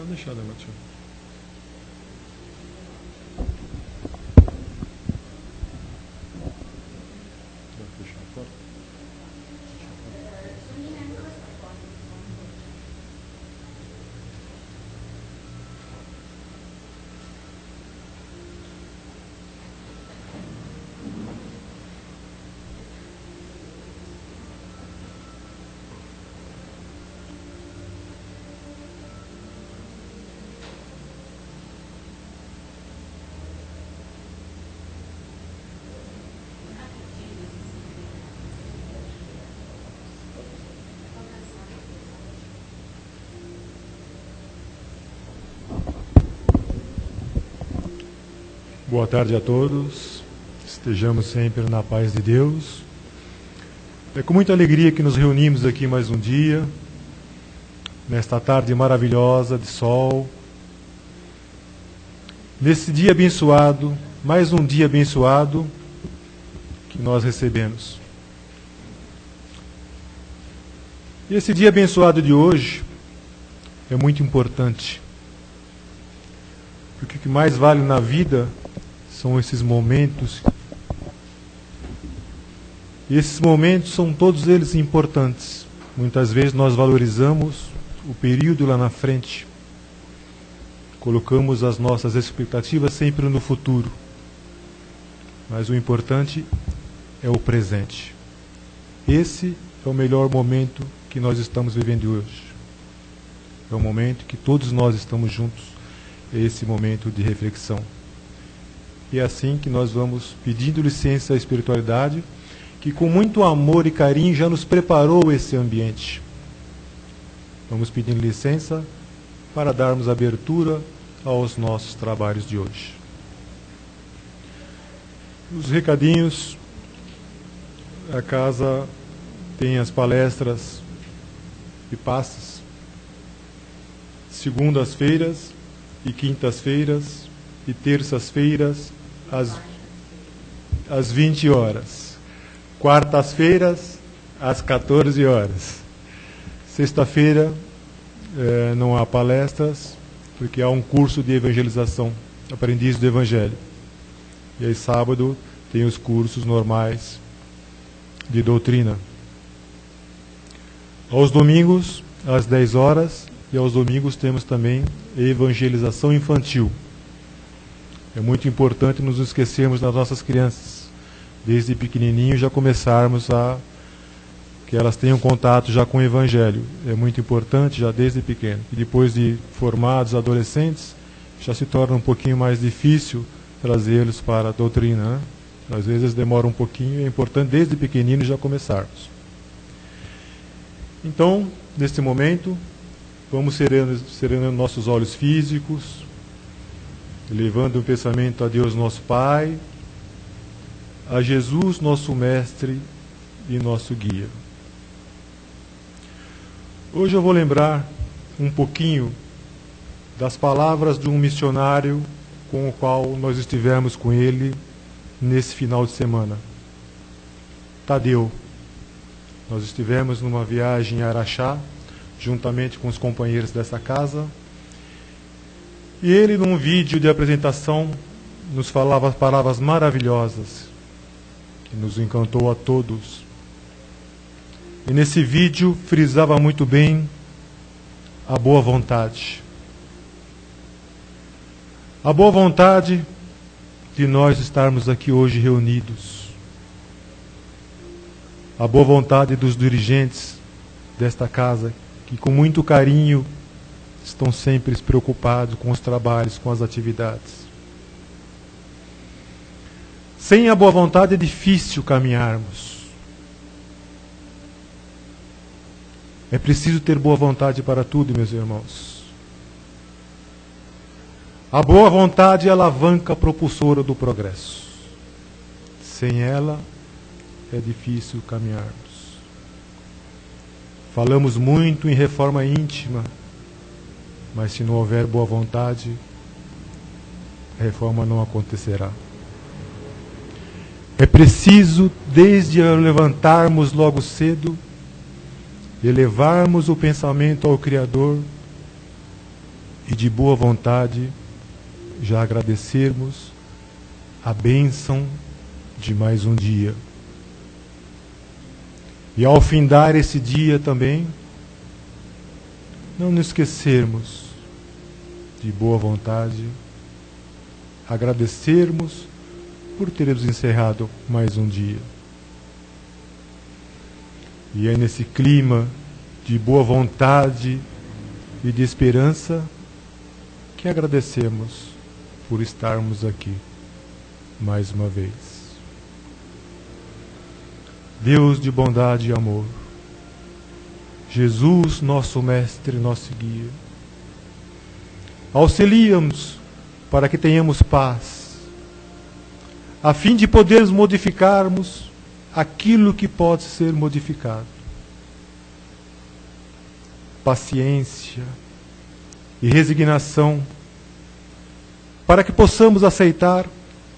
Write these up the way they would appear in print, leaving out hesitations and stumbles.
Pode deixar, Débora, tio. Vai fechar a porta? Boa tarde a todos, estejamos sempre na paz de Deus. É com muita alegria que nos reunimos aqui mais um dia, nesta tarde maravilhosa de sol. Nesse dia abençoado, mais um dia abençoado que nós recebemos. E esse dia abençoado de hoje é muito importante, porque o que mais vale na vida são esses momentos. E esses momentos são todos eles importantes. Muitas vezes nós valorizamos o período lá na frente. Colocamos as nossas expectativas sempre no futuro. Mas o importante é o presente. Esse é o melhor momento que nós estamos vivendo hoje. É o momento que todos nós estamos juntos. É esse momento de reflexão. E é assim que nós vamos pedindo licença à espiritualidade, que com muito amor e carinho já nos preparou esse ambiente. Vamos pedindo licença para darmos abertura aos nossos trabalhos de hoje. Os recadinhos, a casa tem as palestras e passes, segundas-feiras e quintas-feiras e terças-feiras às 20 horas. Quartas-feiras, às 14 horas. Sexta-feira não há palestras, porque há um curso de evangelização, aprendiz do Evangelho. E aí sábado tem os cursos normais de doutrina. Aos domingos, às 10 horas, e aos domingos temos também evangelização infantil. É muito importante nos esquecermos das nossas crianças. Desde pequenininho já começarmos a que elas tenham contato já com o Evangelho. É muito importante já desde pequeno. E depois de formados, adolescentes, já se torna um pouquinho mais difícil trazê-los para a doutrina, né? Às vezes demora um pouquinho, é importante desde pequenino já começarmos. Então, neste momento, vamos serenando nossos olhos físicos, elevando um pensamento a Deus nosso Pai, a Jesus nosso Mestre e nosso Guia. Hoje eu vou lembrar um pouquinho das palavras de um missionário com o qual nós estivemos com ele nesse final de semana. Tadeu. Nós estivemos numa viagem em Araxá, juntamente com os companheiros dessa casa, e ele, num vídeo de apresentação, nos falava palavras maravilhosas, que nos encantou a todos. E nesse vídeo frisava muito bem a boa vontade. A boa vontade de nós estarmos aqui hoje reunidos. A boa vontade dos dirigentes desta casa, que com muito carinho estão sempre preocupados com os trabalhos, com as atividades. Sem a boa vontade é difícil caminharmos. É preciso ter boa vontade para tudo, meus irmãos. A boa vontade é a alavanca propulsora do progresso. Sem ela, é difícil caminharmos. Falamos muito em reforma íntima, mas se não houver boa vontade, a reforma não acontecerá. É preciso, desde levantarmos logo cedo, elevarmos o pensamento ao Criador e de boa vontade já agradecermos a bênção de mais um dia. E ao findar esse dia também, não nos esquecermos de boa vontade, agradecermos por termos encerrado mais um dia. E é nesse clima de boa vontade e de esperança que agradecemos por estarmos aqui mais uma vez. Deus de bondade e amor, Jesus, nosso Mestre, nosso Guia, auxilia-nos para que tenhamos paz, a fim de podermos modificarmos aquilo que pode ser modificado. Paciência e resignação, para que possamos aceitar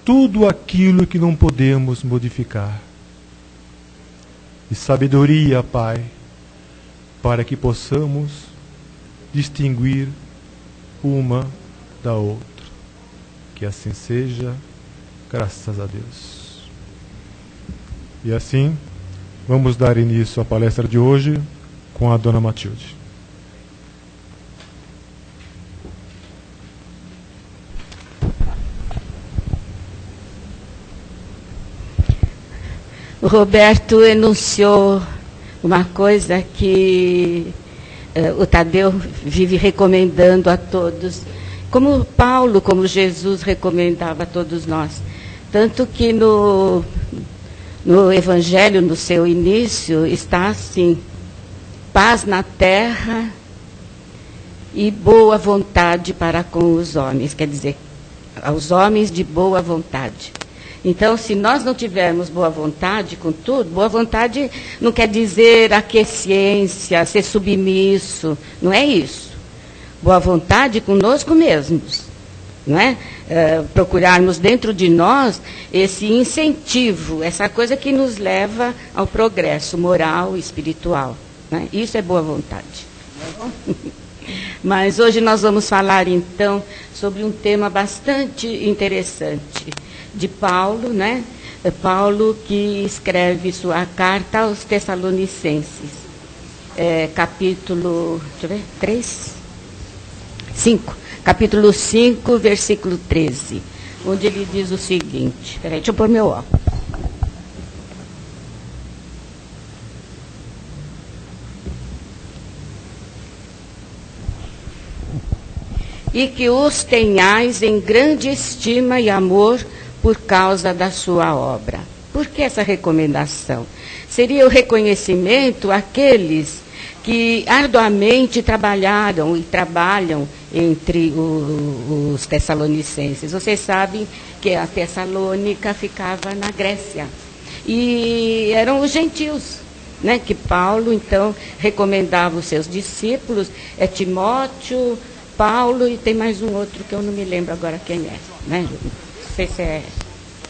tudo aquilo que não podemos modificar. E sabedoria, Pai, para que possamos distinguir uma da outra. Que assim seja, graças a Deus. E assim, vamos dar início à palestra de hoje com a Dona Matilde. O Roberto enunciou uma coisa que o Tadeu vive recomendando a todos, como Paulo, como Jesus recomendava a todos nós. Tanto que no Evangelho, no seu início, está assim: paz na terra e boa vontade para com os homens. Quer dizer, aos homens de boa vontade. Então, se nós não tivermos boa vontade com tudo, boa vontade não quer dizer aquiescência, ser submisso, não é isso. Boa vontade conosco mesmos, não é? Procurarmos dentro de nós esse incentivo, essa coisa que nos leva ao progresso moral e espiritual. Né? Isso é boa vontade. Mas hoje nós vamos falar, então, sobre um tema bastante interessante, de Paulo, né? Paulo que escreve sua carta aos Tessalonicenses, capítulo, deixa eu ver, 3? 5, capítulo 5, versículo 13, onde ele diz o seguinte, peraí, deixa eu pôr meu óculos. E que os tenhais em grande estima e amor por causa da sua obra. Por que essa recomendação? Seria o reconhecimento àqueles que arduamente trabalharam e trabalham entre os tessalonicenses. Vocês sabem que a Tessalônica ficava na Grécia. E eram os gentios, né, que Paulo, então, recomendava os seus discípulos, Timóteo, Paulo, e tem mais um outro que eu não me lembro agora quem é, né? Não sei se é...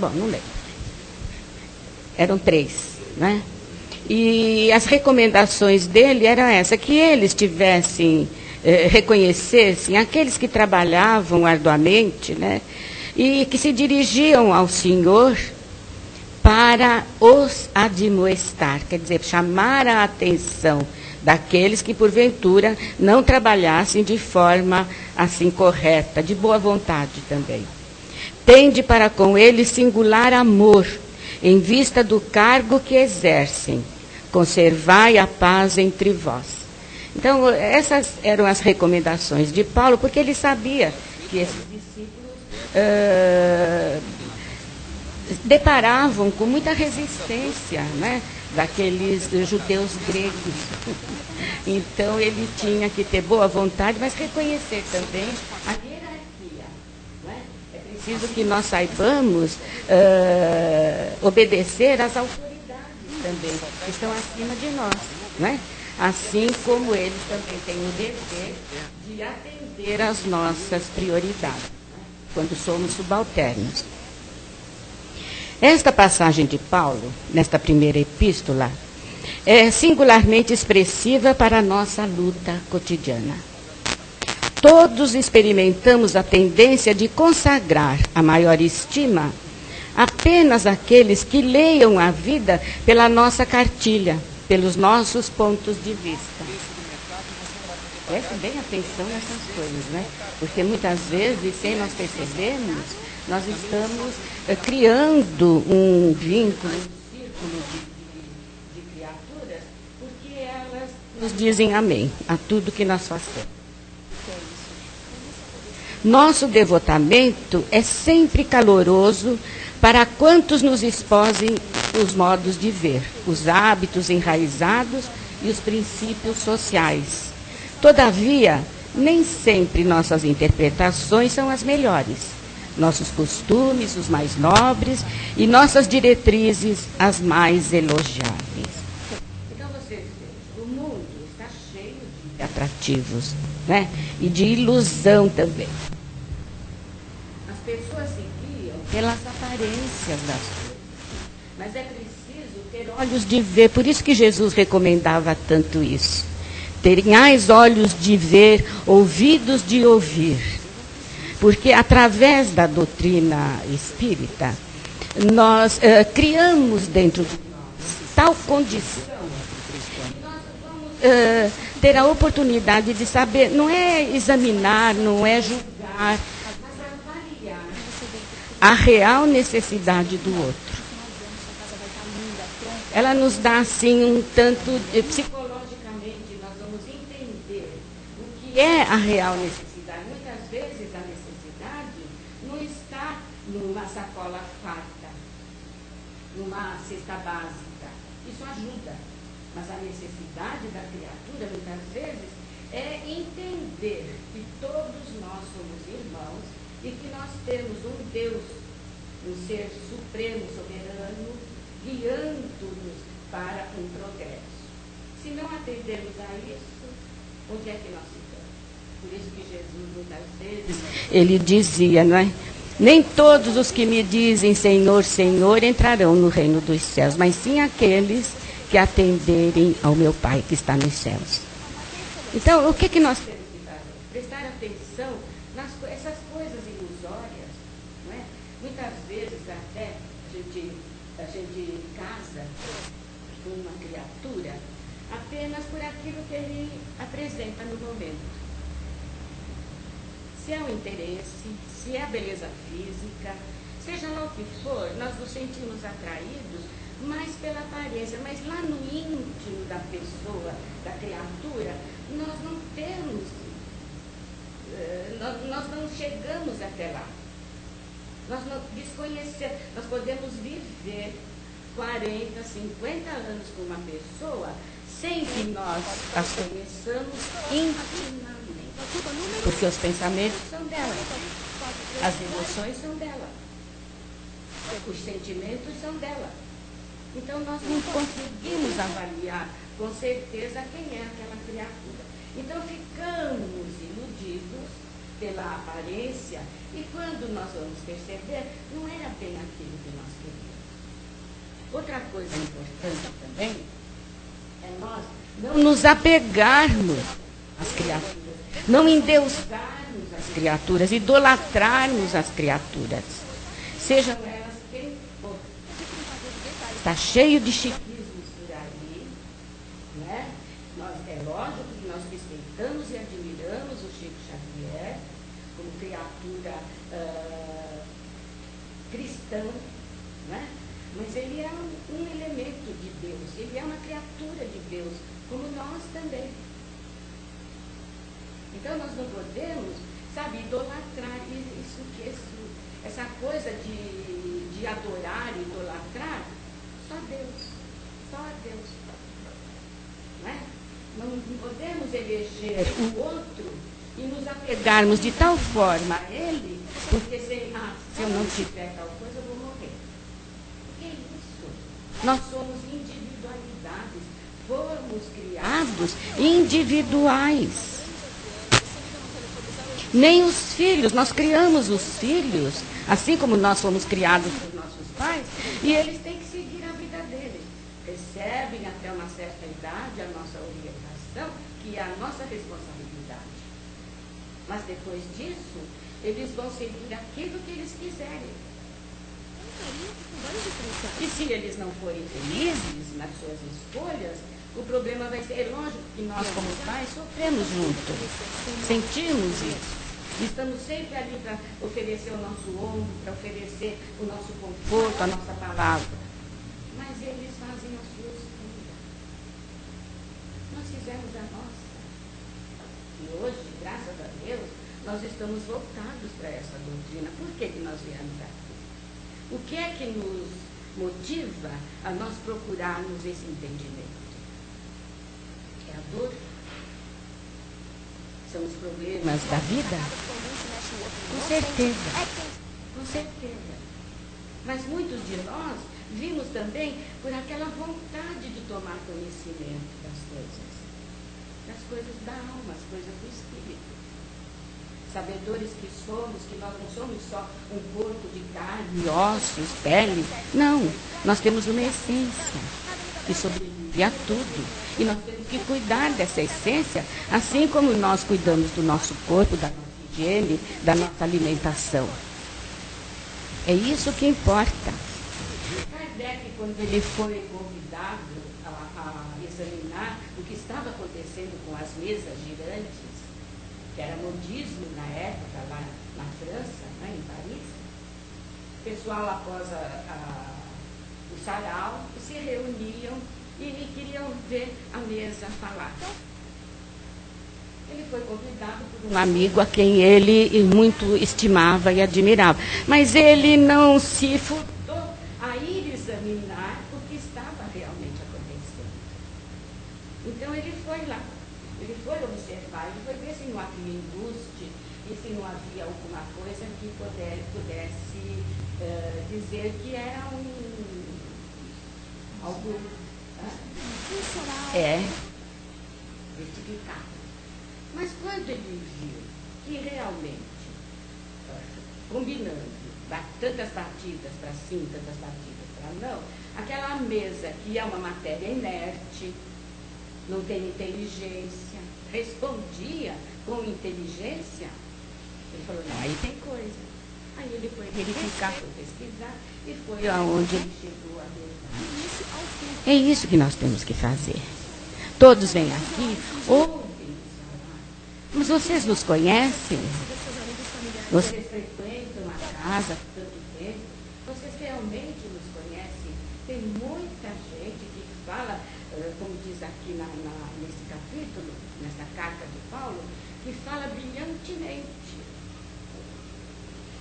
Bom, não lembro. Eram 3, né? E as recomendações dele eram essa, que eles tivessem, reconhecessem aqueles que trabalhavam arduamente, né? E que se dirigiam ao Senhor para os admoestar, quer dizer, chamar a atenção daqueles que, porventura, não trabalhassem de forma assim correta, de boa vontade também. Tende para com eles singular amor, em vista do cargo que exercem. Conservai a paz entre vós. Então, essas eram as recomendações de Paulo, porque ele sabia que esses discípulos deparavam com muita resistência, né, daqueles judeus gregos. Então, ele tinha que ter boa vontade, mas reconhecer também a hierarquia. Né? É preciso que nós saibamos obedecer às autoridades também, que estão acima de nós. Né? Assim como eles também têm o dever de atender às nossas prioridades, quando somos subalternos. Esta passagem de Paulo, nesta primeira epístola, é singularmente expressiva para a nossa luta cotidiana. todos experimentamos a tendência de consagrar a maior estima apenas aqueles que leiam a vida pela nossa cartilha, pelos nossos pontos de vista. Preste bem atenção nessas coisas, né? Porque muitas vezes, sem nós percebermos, nós estamos criando um vínculo, um círculo de criaturas, porque elas nos dizem amém a tudo que nós fazemos. Nosso devotamento é sempre caloroso para quantos nos exposem os modos de ver, os hábitos enraizados e os princípios sociais. Todavia, nem sempre nossas interpretações são as melhores, nossos costumes os mais nobres e nossas diretrizes as mais elogiáveis. Então vocês vejam, o mundo está cheio de atrativos, né? E de ilusão também. As pessoas se guiam pelas aparências das coisas, mas é preciso ter olhos de ver, por isso que Jesus recomendava tanto isso. Tenhais olhos de ver, ouvidos de ouvir. Porque através da doutrina espírita, nós criamos dentro de nós tal condição que nós vamos ter a oportunidade de saber, não é examinar, não é julgar, mas avaliar a real necessidade do outro. Ela nos dá, assim, um tanto psicologicamente, nós vamos entender o que é a real necessidade. Muitas vezes a necessidade não está numa sacola farta, numa cesta básica. Isso ajuda. Mas a necessidade da criatura, muitas vezes, é entender que todos nós somos irmãos e que nós temos um Deus, um ser supremo, soberano, guiando-nos para um progresso. Se não atendermos a isso, onde é que nós ficamos? Por isso que Jesus, muitas vezes, ele dizia, não é? Nem todos os que me dizem Senhor, Senhor entrarão no reino dos céus, mas sim aqueles que atenderem ao meu Pai que está nos céus. Então, o que nós temos que fazer? Prestar atenção nessas coisas ilusórias, não é? Muitas vezes até a gente casa com uma criatura apenas por aquilo que ele apresenta no momento. Se é o interesse, se é a beleza física, seja lá o que for, nós nos sentimos atraídos mais pela aparência, mas lá no íntimo da pessoa, da criatura, nós não temos, nós não chegamos até lá. Nós não desconhecemos, nós podemos viver 40, 50 anos com uma pessoa sem que nós as conheçamos intimamente. Porque os pensamentos são dela, as emoções são dela, os sentimentos são dela. Então nós não conseguimos avaliar com certeza quem é aquela criatura. Então ficamos iludidos pela aparência e quando nós vamos perceber, não era bem aquilo que nós queríamos. Outra coisa importante também é nós não nos apegarmos às criaturas, não endeusarmos as criaturas, idolatrarmos as criaturas, sejam elas quem for. Está cheio de chiquismos por aí, né? É lógico que nós respeitamos e admiramos o Chico Xavier como criatura cristã, né? Mas ele é um elemento de Deus, ele é uma criatura de Deus, como nós também. Então nós não podemos, sabe, idolatrar essa coisa de adorar, idolatrar, só Deus, só a Deus. Não é? Não podemos eleger o outro e nos apegarmos de tal forma a ele, porque se eu não tiver tal coisa, eu vou morrer. O que é isso? Nós somos individualidades, fomos criados individuais. Nem os filhos, nós criamos os filhos, assim como nós fomos criados por nossos pais, e eles têm que seguir a vida deles. Recebem até uma certa idade a nossa orientação, que é a nossa responsabilidade. Mas depois disso, eles vão seguir aquilo que eles quiserem. E se eles não forem felizes nas suas escolhas, o problema vai ser, lógico que nós como pais sofremos junto, sentimos isso. Estamos sempre ali para oferecer o nosso ombro, para oferecer o nosso conforto, a nossa palavra. Mas eles fazem a sua escolha. Nós fizemos a nossa. E hoje, graças a Deus, nós estamos voltados para essa doutrina. Por que nós viemos aqui? O que é que nos motiva a nós procurarmos esse entendimento? É a dor? São os problemas da vida? Com certeza. Com certeza. Mas muitos de nós vimos também por aquela vontade de tomar conhecimento das coisas da alma, as coisas do espírito. Sabedores que nós não somos só um corpo de carne, ossos, pele. Não, nós temos uma essência que sobrevive a tudo. E nós temos que cuidar dessa essência, assim como nós cuidamos do nosso corpo, da nossa higiene, da nossa alimentação. É isso que importa. Kardec, quando ele foi convidado a examinar o que estava acontecendo com as mesas girantes, que era modismo na época, lá na França, né, em Paris, o pessoal, após o sarau, se reuniam e queriam ver a mesa falar. Ele foi convidado por um amigo a quem ele muito estimava e admirava, mas ele não se furtou a ir examinar o que estava realmente acontecendo. Então ele foi lá. Ele foi observar, ele foi ver se não havia embuste e se não havia alguma coisa que pudesse dizer que era algo justificado. Mas quando ele viu que realmente, combinando tantas batidas para sim, tantas batidas para não, aquela mesa que é uma matéria inerte, não tem inteligência, respondia com inteligência, ele falou, não, aí tem coisa. Aí ele foi verificar, foi pesquisar e foi aonde ele chegou a verdade. É isso que nós temos que fazer. Todos vêm aqui, ouvem falar. Mas vocês nos conhecem? Vocês frequentam a casa há tanto tempo? Vocês realmente nos conhecem? Tem muita gente que fala, como diz aqui nesse capítulo, nessa carta de Paulo, que fala brilhantemente,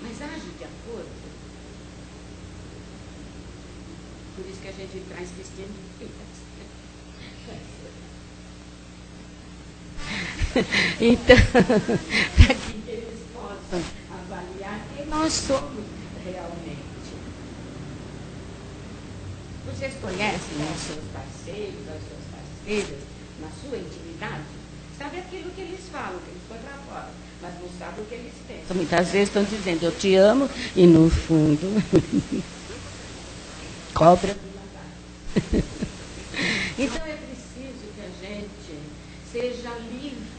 mas age de acordo. Por isso que a gente traz testemunhas. Então, para que eles possam avaliar quem nós somos realmente. Vocês conhecem os seus parceiros, as suas parceiras, na sua intimidade? Sabe aquilo que eles falam, que eles põem para fora, mas não sabe o que eles pensam. Muitas vezes estão dizendo, eu te amo, e no fundo, cobra. Então é preciso que a gente seja livre.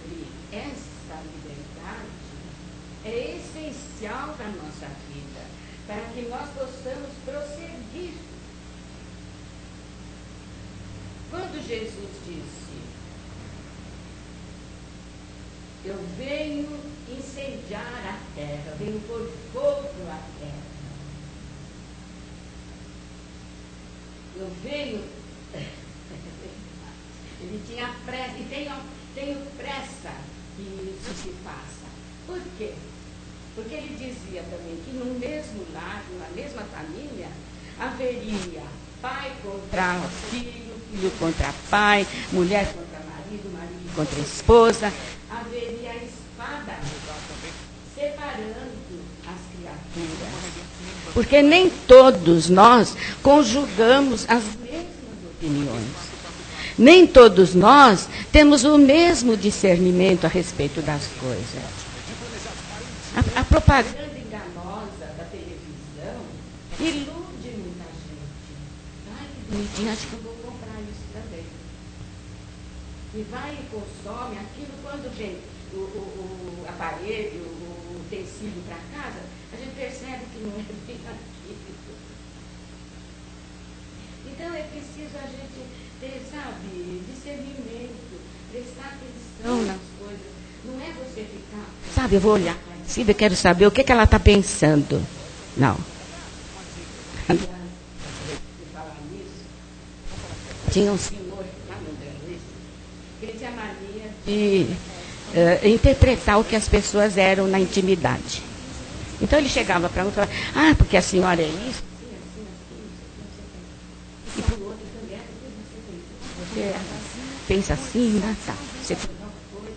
Essa liberdade é essencial para a nossa vida, para que nós possamos prosseguir. Quando Jesus disse, eu venho incendiar a terra, venho pôr fogo à terra. Eu venho, ele tinha pressa, e tenho pressa que isso se faça. Por quê? Porque ele dizia também que no mesmo lar, na mesma família, haveria pai contra filho, filho contra pai, mulher contra marido, marido contra esposa. Haveria a espada separando as criaturas. Porque nem todos nós conjugamos as mesmas opiniões. Nem todos nós temos o mesmo discernimento a respeito das coisas. A propaganda enganosa da televisão ilude muita gente. Ai, que bonitinho, acho que eu vou comprar isso também. E vai e consome aquilo quando, gente, o aparelho, o utensílio para casa, a gente percebe que não é bem aquilo. Então é preciso a gente ter, sabe, discernimento, prestar atenção nas coisas. Não é você ficar, sabe, eu vou olhar para a Cida, eu quero saber o que ela está pensando. Não. Tinha um senhor lá no Brasil, que ele tinha mania de interpretar o que as pessoas eram na intimidade. Então ele chegava para um e falava, porque a senhora é isso, assim, assim, assim, e para o outro também, você pensa assim, né? Tá, você faz uma coisa.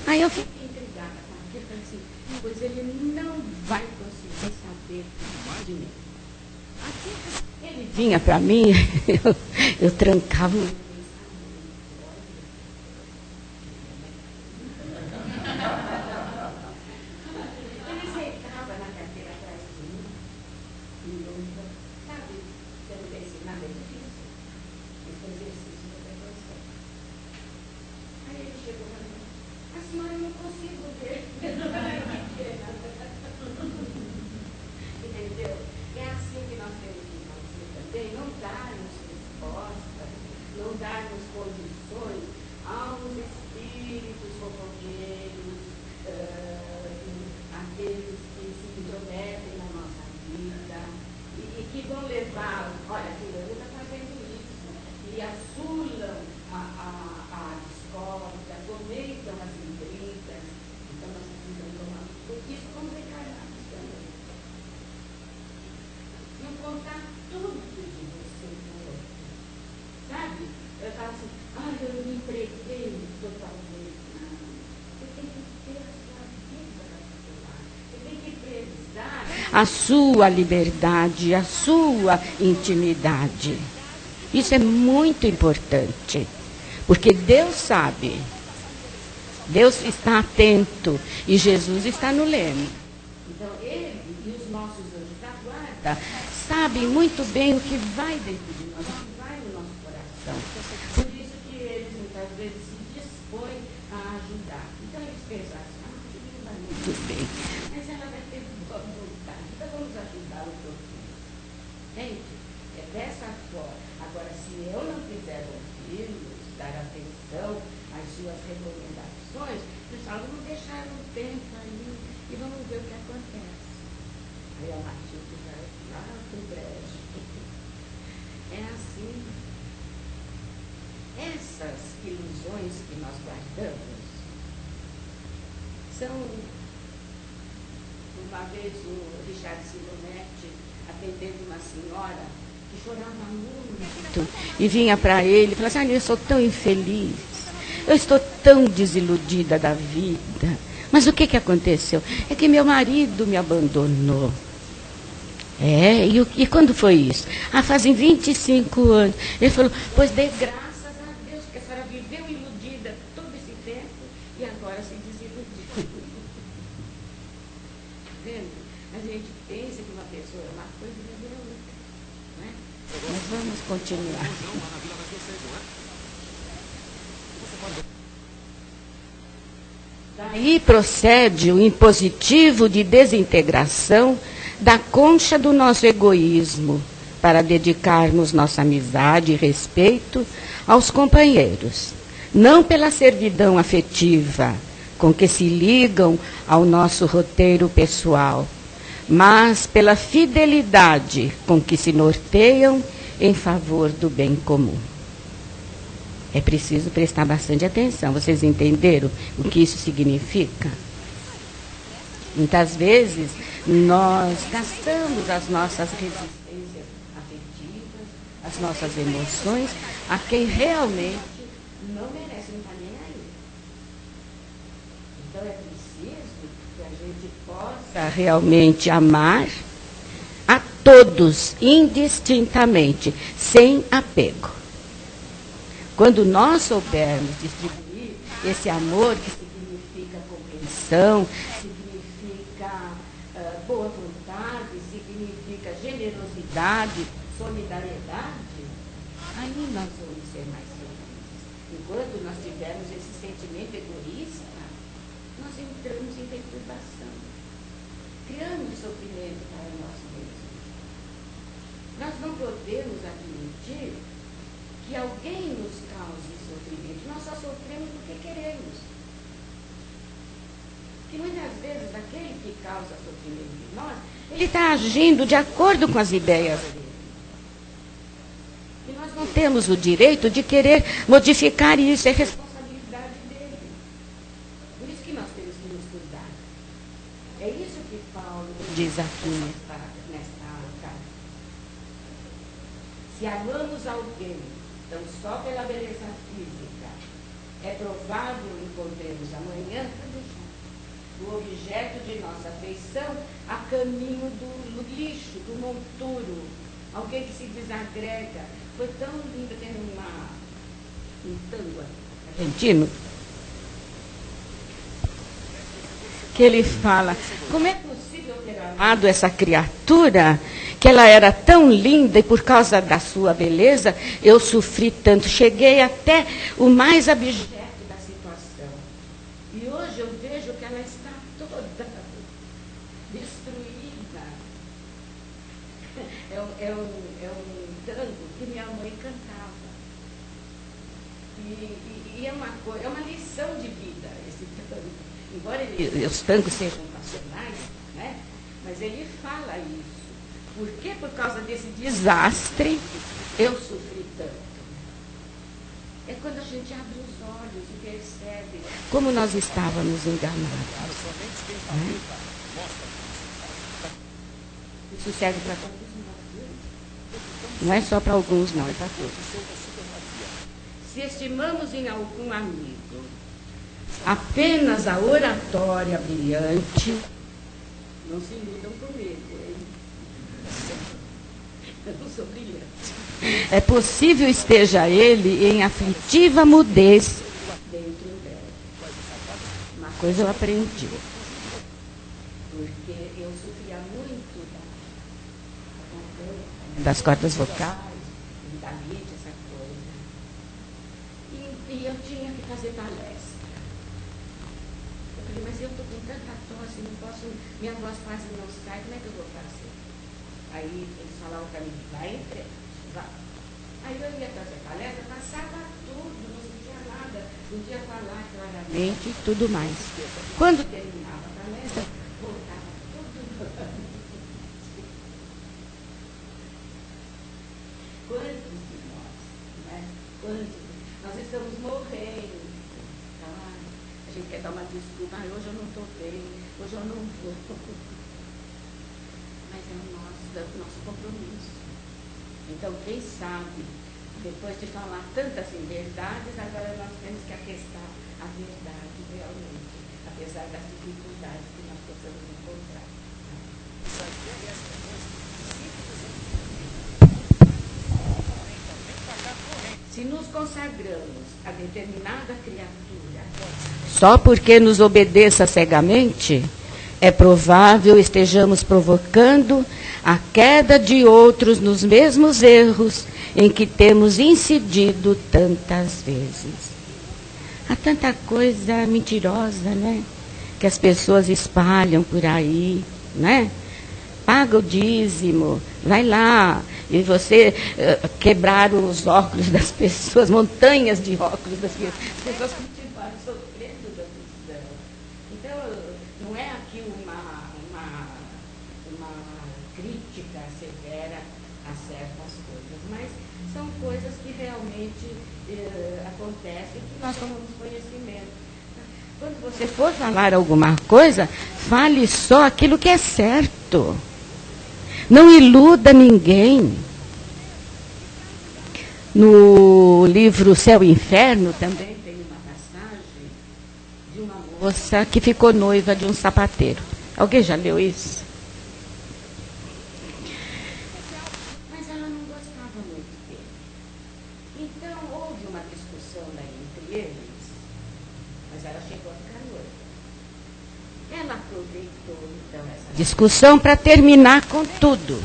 Aí eu fiquei intrigada, porque eu falei assim, pois ele não vai conseguir saber de mim. Ele vinha para mim, eu trancava o a sua liberdade, a sua intimidade. Isso é muito importante, porque Deus sabe, Deus está atento e Jesus está no leme. Então Ele e os nossos anjos da guarda sabem muito bem o que vai dentro de nós, o que vai no nosso coração. Por isso que eles muitas vezes se dispõem a ajudar. Então eles pensam assim, ele vai muito bem, mas ela vai ter boa vontade, então vamos ajudar um pouquinho. Gente, é dessa forma. Agora, se eu não quiser ouvi-los, dar atenção às suas recomendações, pessoal, vamos deixar um tempo aí e vamos ver o que acontece. Aí a Matilde vai lá pro brejo. É assim. Essas ilusões que nós guardamos são. Uma vez o Richard Simonetti atendendo uma senhora que chorava muito e vinha para ele e falava assim, eu sou tão infeliz, eu estou tão desiludida da vida, mas o que aconteceu? É que meu marido me abandonou. E quando foi isso? Fazem 25 anos. Ele falou, pois dê graças a Deus que a senhora viveu iludida todo esse tempo e agora se desiludiu. Vendo? A gente pensa que uma pessoa é uma coisa e é outra. Não é? Mas vamos continuar. Daí procede o impositivo de desintegração da concha do nosso egoísmo, para dedicarmos nossa amizade e respeito aos companheiros, não pela servidão afetiva com que se ligam ao nosso roteiro pessoal, mas pela fidelidade com que se norteiam em favor do bem comum. É preciso prestar bastante atenção. Vocês entenderam o que isso significa? Muitas vezes nós gastamos as nossas resistências afetivas, as nossas emoções, a quem realmente não merece, não está nem aí. Então é preciso que a gente possa realmente amar a todos, indistintamente, sem apego. Quando nós soubermos distribuir esse amor, que significa compreensão, significa boa vontade, significa generosidade, solidariedade, aí nós vamos ser mais felizes. Enquanto nós tivermos esse sentimento egoísta, perturbação, criando sofrimento para nós mesmos. Nós não podemos admitir que alguém nos cause sofrimento. Nós só sofremos porque queremos. Que muitas vezes aquele que causa sofrimento em nós, ele está agindo de acordo com as ideias dele. E nós não temos o direito de querer modificar isso, é responsabilidade dele. Por isso que nós temos que nos cuidar. É isso que Paulo diz aqui nesta carta. Se amamos alguém, então só pela beleza física, é provável encontremos amanhã o objeto de nossa afeição a caminho do lixo, do monturo, alguém que se desagrega. Foi tão lindo, tem um tango argentino que ele fala, como é possível ter amado essa criatura, que ela era tão linda e por causa da sua beleza eu sofri tanto, cheguei até o mais abjeto da situação. E hoje eu vejo que ela está toda destruída. É um tango que minha mãe cantava. E é uma lição de vida esse tango. Embora os tangos sejam passionais, né? Mas ele fala isso. Por que por causa desse desastre eu sofri tanto? É quando a gente abre os olhos e percebe como nós estávamos enganados. Né? Isso serve para todos nós. Não é só para alguns, não, é para todos. Se estimamos em algum amigo apenas a oratória brilhante, não se iludam comigo, hein? Eu não sou brilhante. É possível esteja ele em aflitiva mudez dentro dela. Uma coisa eu aprendi, porque eu sofria muito das cordas vocais, da mente, essa coisa. E eu tinha que fazer palestra. Eu falei, mas eu estou com tanta tosse, não posso, minha voz quase não sai, como é que eu vou fazer? Aí eles falavam para mim, vai em frente, vai. Aí eu ia fazer palestra, passava tudo, não sentia nada, podia falar claramente e tudo mais. Quando terminava a palestra, voltava tudo. Quantos de nós, né? Quantos? Nós estamos morrendo. Tá? A gente quer dar uma desculpa, hoje eu não estou bem, hoje eu não vou. Mas é o nosso compromisso. Então, quem sabe, depois de falar tantas inverdades, agora nós temos que atestar a verdade realmente, apesar das dificuldades que nós possamos encontrar. Se nos consagramos a determinada criatura só porque nos obedeça cegamente, é provável estejamos provocando a queda de outros nos mesmos erros em que temos incidido tantas vezes. Há tanta coisa mentirosa, né? Que as pessoas espalham por aí, né? Paga o dízimo, vai lá, e você quebraram os óculos das pessoas, montanhas de óculos das pessoas. As pessoas continuaram sofrendo da prisão. Então, não é aqui uma crítica severa a certas coisas, mas são coisas que realmente acontecem e que nós tomamos conhecimento. Quando você for falar alguma coisa, fale só aquilo que é certo. Não iluda ninguém. No livro Céu e Inferno também tem uma passagem de uma moça que ficou noiva de um sapateiro. Alguém já leu isso? Mas ela não gostava muito dele. Então houve uma discussão daí entre eles, mas ela chegou a ficar noiva. Ela aproveitou então essa discussão para terminar com tudo.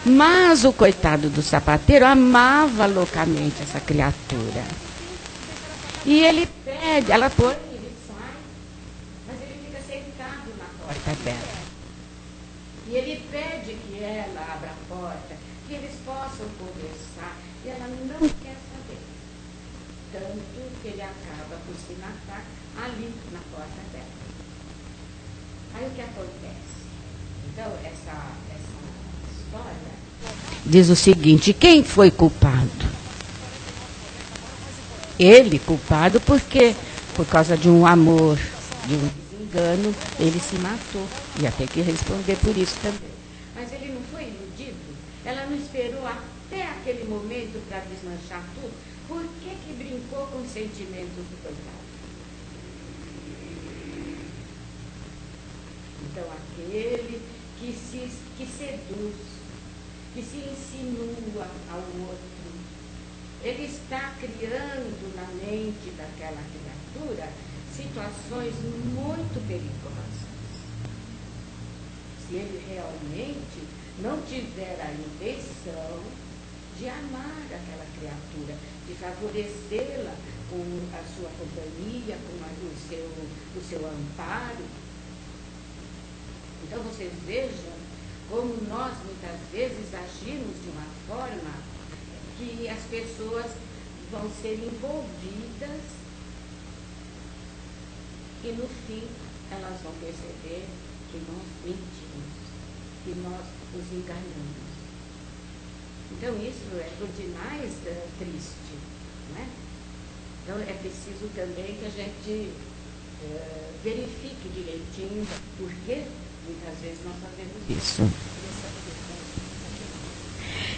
Mas o coitado do sapateiro amava loucamente essa criatura. E ele pede, ela põe, ele sai, mas ele fica sentado dela. E ele pede que ela abra a porta, que eles possam conversar, e ela não quer saber. Tanto que ele acaba por se matar ali na porta dela. Aí o que acontece? Então, essa história diz o seguinte: quem foi culpado? Ele culpado porque, por causa de um amor, de um desengano, ele se matou. Ia ter que responder por isso também. Mas ele não foi iludido? Ela não esperou até aquele momento para desmanchar tudo? Por que brincou com os sentimentos do coitado? Então, aquele que seduz, que se insinua ao outro, ele está criando na mente daquela criatura situações muito perigosas. Se ele realmente não tiver a intenção de amar aquela criatura, de favorecê-la com a sua companhia, com o seu amparo. Então vocês vejam como nós muitas vezes agimos de uma forma que as pessoas vão ser envolvidas e no fim elas vão perceber que nós mentimos, que nós os enganamos. Então isso é por demais triste, né? Então é preciso também que a gente verifique direitinho por que muitas vezes nós fazemos isso.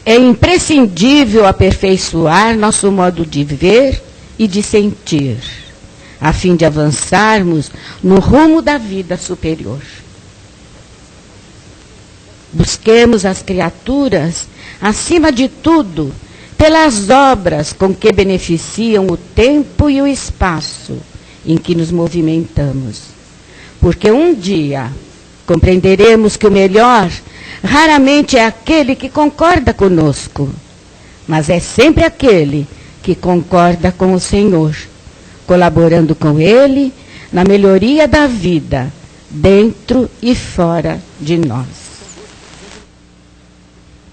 É imprescindível aperfeiçoar nosso modo de ver e de sentir, a fim de avançarmos no rumo da vida superior. Busquemos as criaturas, acima de tudo, pelas obras com que beneficiam o tempo e o espaço em que nos movimentamos. Porque um dia compreenderemos que o melhor raramente é aquele que concorda conosco, mas é sempre aquele que concorda com o Senhor, colaborando com Ele na melhoria da vida, dentro e fora de nós.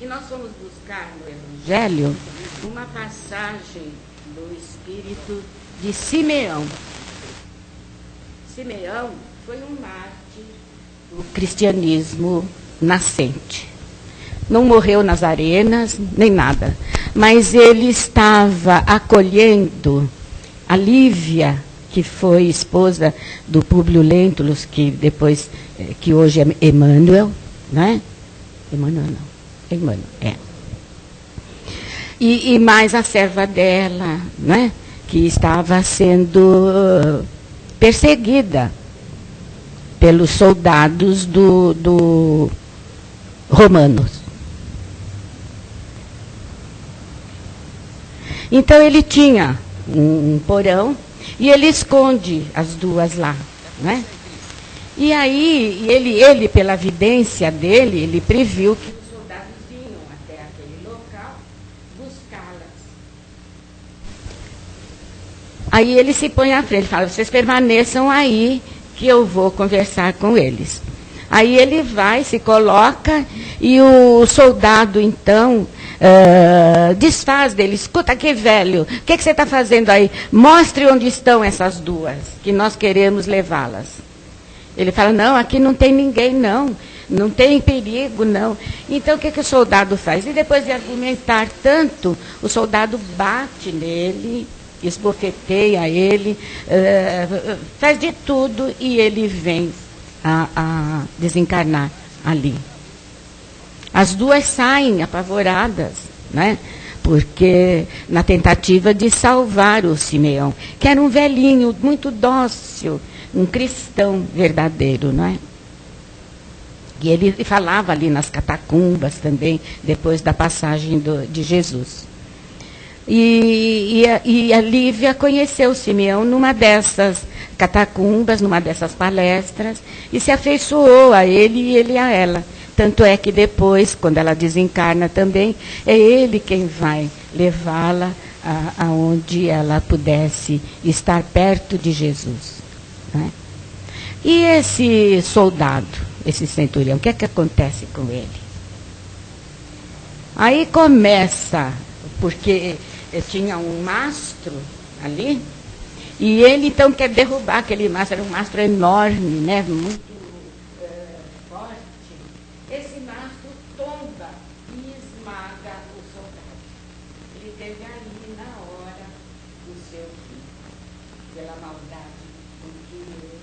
E nós vamos buscar no Evangelho uma passagem do espírito de Simeão. Simeão foi um mártir do cristianismo nascente. Não morreu nas arenas, nem nada. Mas ele estava acolhendo a Lívia, que foi esposa do Públio Lentulus, que hoje é Emmanuel, né? Emmanuel não. Emmanuel, é. E mais a serva dela, né? Que estava sendo perseguida pelos soldados do romanos. Então ele tinha um porão e ele esconde as duas lá, né? E aí ele pela vidência dele, ele previu que os soldados vinham até aquele local buscá-las. Aí ele se põe à frente, fala: vocês permaneçam aí que eu vou conversar com eles. Aí ele vai, se coloca, e o soldado, então, desfaz dele. Escuta aqui, velho, o que você está fazendo aí? Mostre onde estão essas duas, que nós queremos levá-las. Ele fala: não, aqui não tem ninguém, não. Não tem perigo, não. Então, o que o soldado faz? E depois de argumentar tanto, o soldado bate nele, esbofeteia ele, faz de tudo e ele vem a desencarnar ali. As duas saem apavoradas, né? Porque na tentativa de salvar o Simeão, que era um velhinho muito dócil, um cristão verdadeiro, não é? E ele falava ali nas catacumbas também, depois da passagem de Jesus. E a Lívia conheceu o Simeão numa dessas catacumbas, numa dessas palestras, e se afeiçoou a ele e ele a ela. Tanto é que depois, quando ela desencarna também, é ele quem vai levá-la aonde ela pudesse estar perto de Jesus, né? E esse soldado, esse centurião. O que é que acontece com ele? Aí começa, porque tinha um mastro ali, e ele então quer derrubar aquele mastro, era um mastro enorme, né, muito forte. Esse mastro tomba e esmaga o soldado. Ele teve ali na hora o seu fim, pela maldade com que ele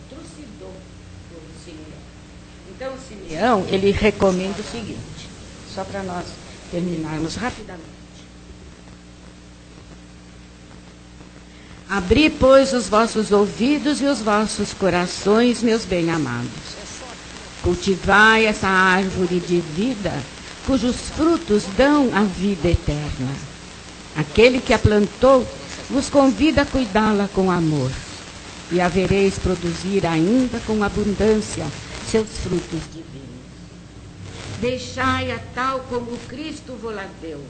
trucidou o Simeão. Então, o Simeão, ele recomenda o seguinte, só para nós terminarmos rapidamente. Abri, pois, os vossos ouvidos e os vossos corações, meus bem-amados. Cultivai essa árvore de vida, cujos frutos dão a vida eterna. Aquele que a plantou vos convida a cuidá-la com amor, e havereis produzir ainda com abundância seus frutos divinos. Deixai-a tal como Cristo vos-la deu.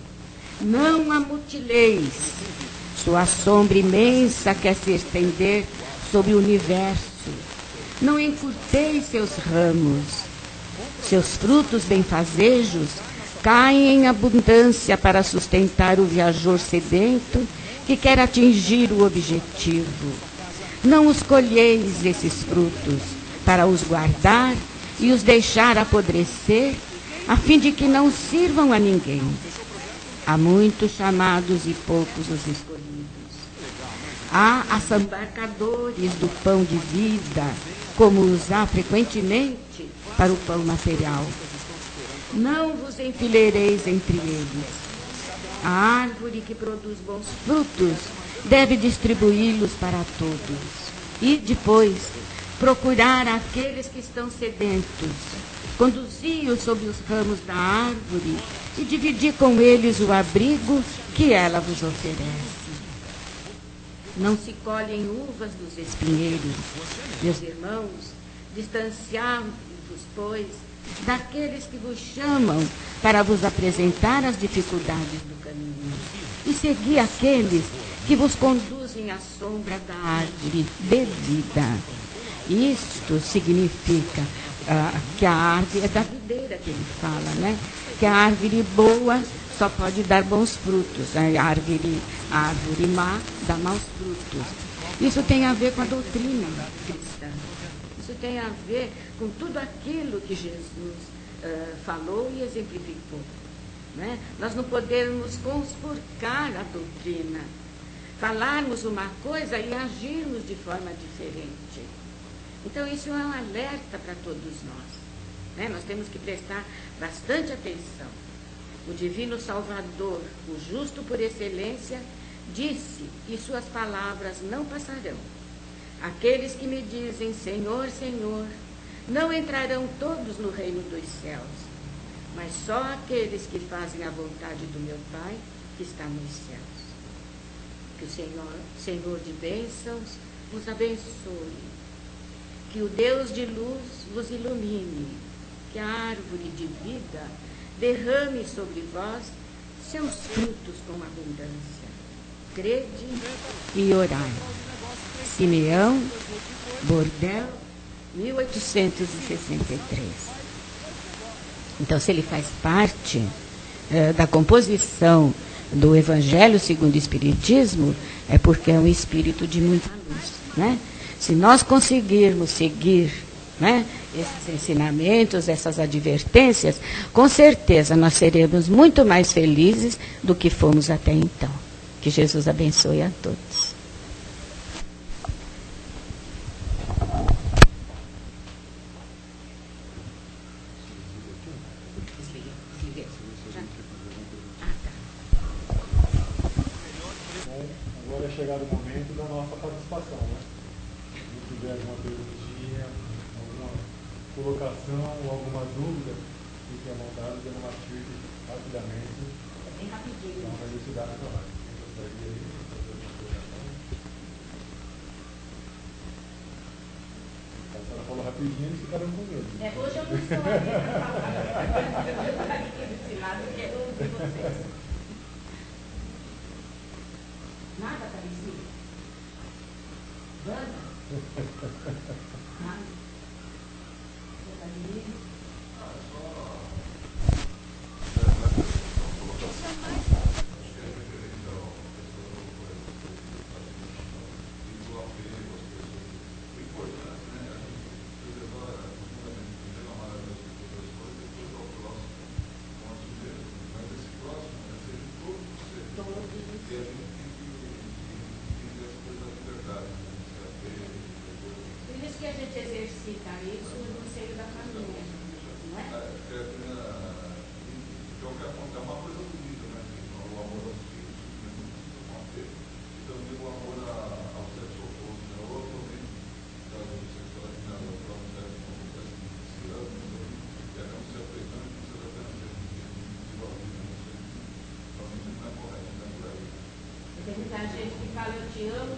Não a mutileis. Sua sombra imensa quer se estender sobre o universo. Não encurteis seus ramos. Seus frutos benfazejos caem em abundância para sustentar o viajor sedento que quer atingir o objetivo. Não os colheis esses frutos para os guardar e os deixar apodrecer, a fim de que não sirvam a ninguém. Há muitos chamados e poucos os escolhidos. Há assambarcadores do pão de vida, como os há frequentemente para o pão material. Não vos enfileireis entre eles. A árvore que produz bons frutos deve distribuí-los para todos. E depois, procurar aqueles que estão sedentos, conduzi-os sob os ramos da árvore e dividi com eles o abrigo que ela vos oferece. Não se colhem uvas dos espinheiros. Meus irmãos, distanciai-vos, pois, daqueles que vos chamam para vos apresentar as dificuldades do caminho, e segui aqueles que vos conduzem à sombra da árvore de vida. Isto significa que a árvore é da videira que ele fala, né? Que a árvore boa só pode dar bons frutos. A árvore má dá maus frutos. Isso tem a ver com a doutrina cristã. Isso tem a ver com tudo aquilo que Jesus falou e exemplificou. Né? Nós não podemos conspurcar a doutrina, falarmos uma coisa e agirmos de forma diferente. Então, isso é um alerta para todos nós. Né? Nós temos que prestar bastante atenção. O Divino Salvador, o justo por excelência, disse que suas palavras não passarão. Aqueles que me dizem, Senhor, Senhor, não entrarão todos no reino dos céus, mas só aqueles que fazem a vontade do meu Pai, que está nos céus. Que o Senhor de bênçãos vos abençoe. Que o Deus de luz vos ilumine. Que a árvore de vida derrame sobre vós seus frutos com abundância. Crede e orai. Simeão, Bordel, 1863. Então, se ele faz parte da composição do Evangelho segundo o Espiritismo, é porque é um espírito de muita luz, né? Se nós conseguirmos seguir, né, esses ensinamentos, essas advertências, com certeza nós seremos muito mais felizes do que fomos até então. Que Jesus abençoe a todos. Agora é chegado o momento da nossa participação, né? Se tiver alguma perguntinha, alguma colocação ou alguma dúvida, fique à vontade, dando uma tirda rapidamente. É bem rapidinho. Então, vai elucidar a trabalho. Quem gostaria de fazer uma colocação? A senhora falou rapidinho, eles ficaram com medo. Hoje eu não estou aqui para falar. Eu estou aqui desse lado, quero ouvir vocês. Nada parecido? Banda? Nada. Por isso que a gente exercita isso no seio da família, não é? É uma coisa bonita, né? O amor aos filhos, não apego. E também o amor ao sexo oposto, né? Ou também da sexualidade, da própria sexo, se ama, e acaba se apegando e precisa apenas ser desenvolvido. Realmente não é correto, não é por aí. Tem muita gente que fala eu te amo,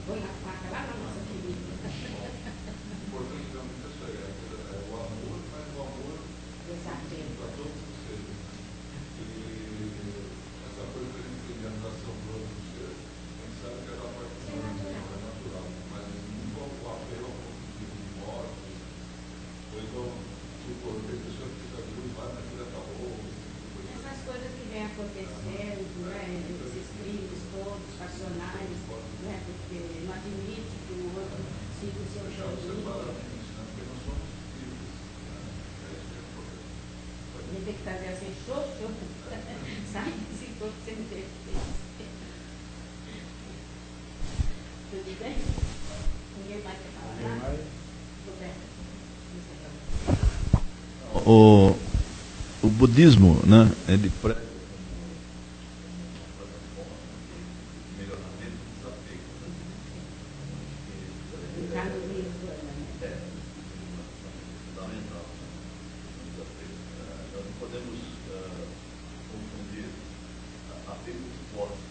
põe a faca lá na nossa ferida. O importante realmente é isso aí, é o amor, mas o amor para todos os seres. E essa coisa que a gente tem de adoração por outros seres, a gente sabe que é da parte é natural, mas nunca o apelo ao ponto de morte, ou então, tem pessoas que ficam de lá, mas ele acabou. Essas coisas que vêm acontecendo, né, esses crimes todos, passionais, né, porque não admite que o outro siga o seu caminho. A gente tem que fazer assim, xoxo, sabe? Se for sem defesa. Tudo bem? Ninguém mais quer falar nada? O budismo, né, ele prega melhoramento do desapego. É fundamental. Nós não podemos confundir apego com posse.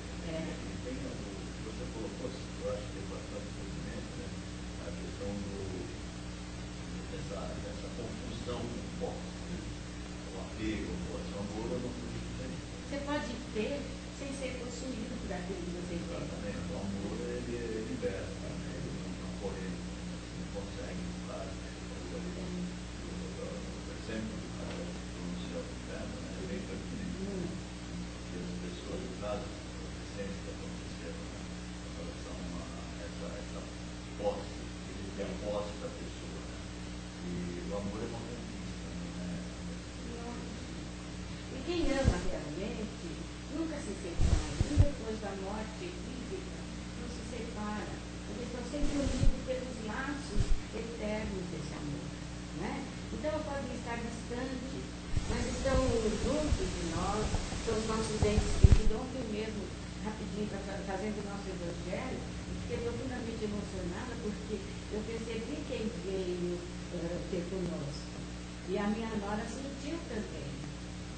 Você colocou, eu acho que é bastante pertinente, né, a questão dessa confusão com posse. O apego, o amor é uma coisa diferente. Você pode ter sem ser possuído por aquilo que você tem. Exatamente. O amor, ele liberta, né? Ele não corre, não consegue, claro. O exemplo do céu e do inferno é bem pertinente. E as pessoas trazem as recentes que aconteceram, né, em relação a essa posse, ele tem a posse da pessoa, né? E o amor é uma conquista, né? E quem ama realmente nunca se separa, nem depois da morte física, não se separa. Eles estão sempre unidos pelos laços eternos desse amor. Né? Então podem estar distantes, mas estão juntos de nós, são os nossos entes queridos. Ontem mesmo, rapidinho, fazendo o nosso evangelho, fiquei profundamente emocionada porque eu percebi quem veio ter conosco. E a minha nora sentiu também.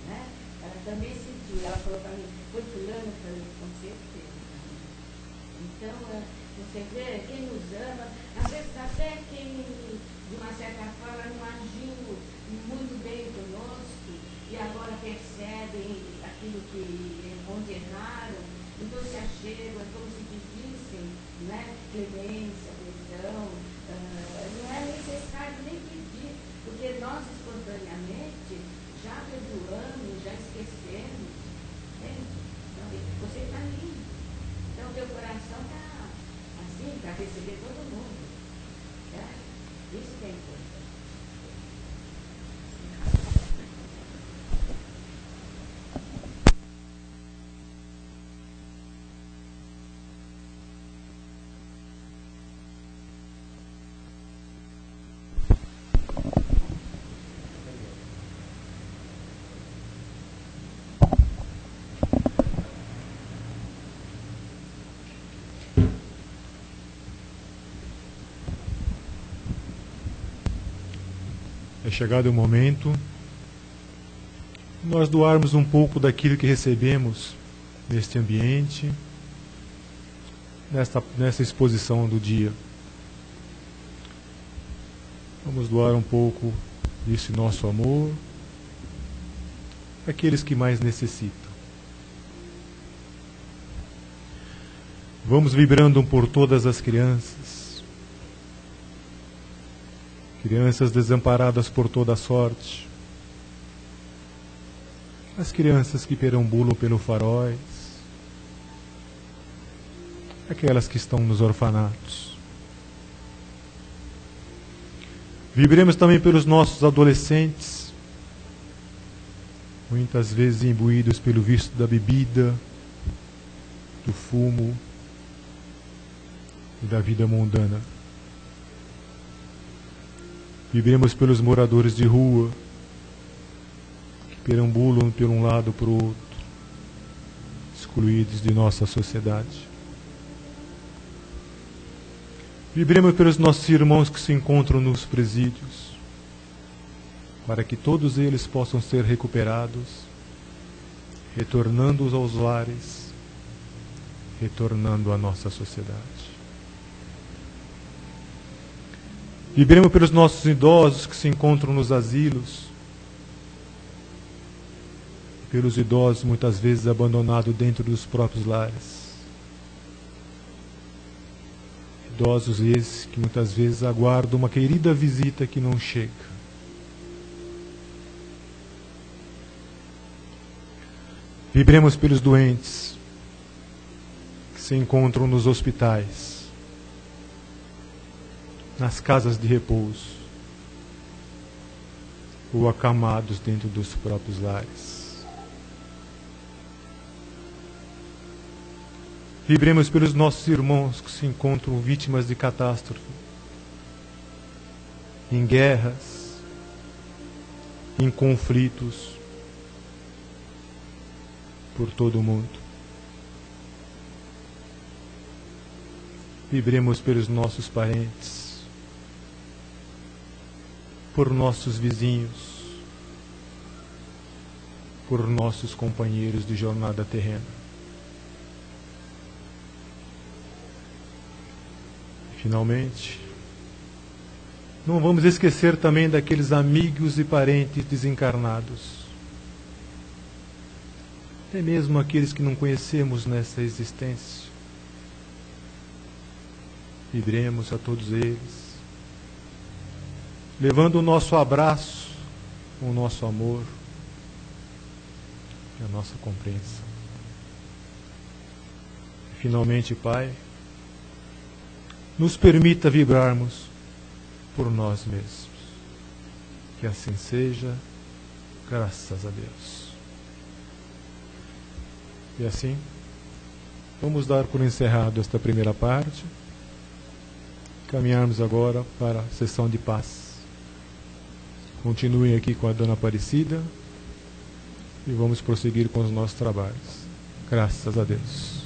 Né? Ela também sentiu, ela falou para mim, foi fulano, eu falei, com certeza. Então, você vê, quem nos ama, às vezes até quem, de uma certa forma, não agiu muito bem conosco, e agora percebem aquilo onde erraram, então se achegam, como se pedissem, né, clemência, perdão, não é necessário nem pedir, porque nós espontaneamente já perdoamos, já esquecemos. Entende? Então, você está lindo. Então, teu coração está assim, para receber todo mundo. Né? Isso que é importante. É chegado o momento de nós doarmos um pouco daquilo que recebemos neste ambiente, nessa exposição do dia. Vamos doar um pouco desse nosso amor àqueles que mais necessitam. Vamos vibrando por todas as crianças, crianças desamparadas por toda sorte, as crianças que perambulam pelo faróis, aquelas que estão nos orfanatos. Vibremos também pelos nossos adolescentes, muitas vezes imbuídos pelo vício da bebida, do fumo e da vida mundana. Vibremos pelos moradores de rua, que perambulam por um lado para o outro, excluídos de nossa sociedade. Vibremos pelos nossos irmãos que se encontram nos presídios, para que todos eles possam ser recuperados, retornando aos lares, retornando à nossa sociedade. Vibremos pelos nossos idosos que se encontram nos asilos, pelos idosos muitas vezes abandonados dentro dos próprios lares. Idosos esses que muitas vezes aguardam uma querida visita que não chega. Vibremos pelos doentes que se encontram nos hospitais, nas casas de repouso ou acamados dentro dos próprios lares. Vibremos pelos nossos irmãos que se encontram vítimas de catástrofe, em guerras, em conflitos por todo o mundo. Vibremos pelos nossos parentes, por nossos vizinhos, por nossos companheiros de jornada terrena. Finalmente, não vamos esquecer também daqueles amigos e parentes desencarnados, até mesmo aqueles que não conhecemos nessa existência. Vibremos a todos eles, levando o nosso abraço, o nosso amor e a nossa compreensão. Finalmente, Pai, nos permita vibrarmos por nós mesmos. Que assim seja, graças a Deus. E assim, vamos dar por encerrado esta primeira parte. Caminharmos agora para a sessão de paz. Continuem aqui com a Dona Aparecida e vamos prosseguir com os nossos trabalhos. Graças a Deus. Graças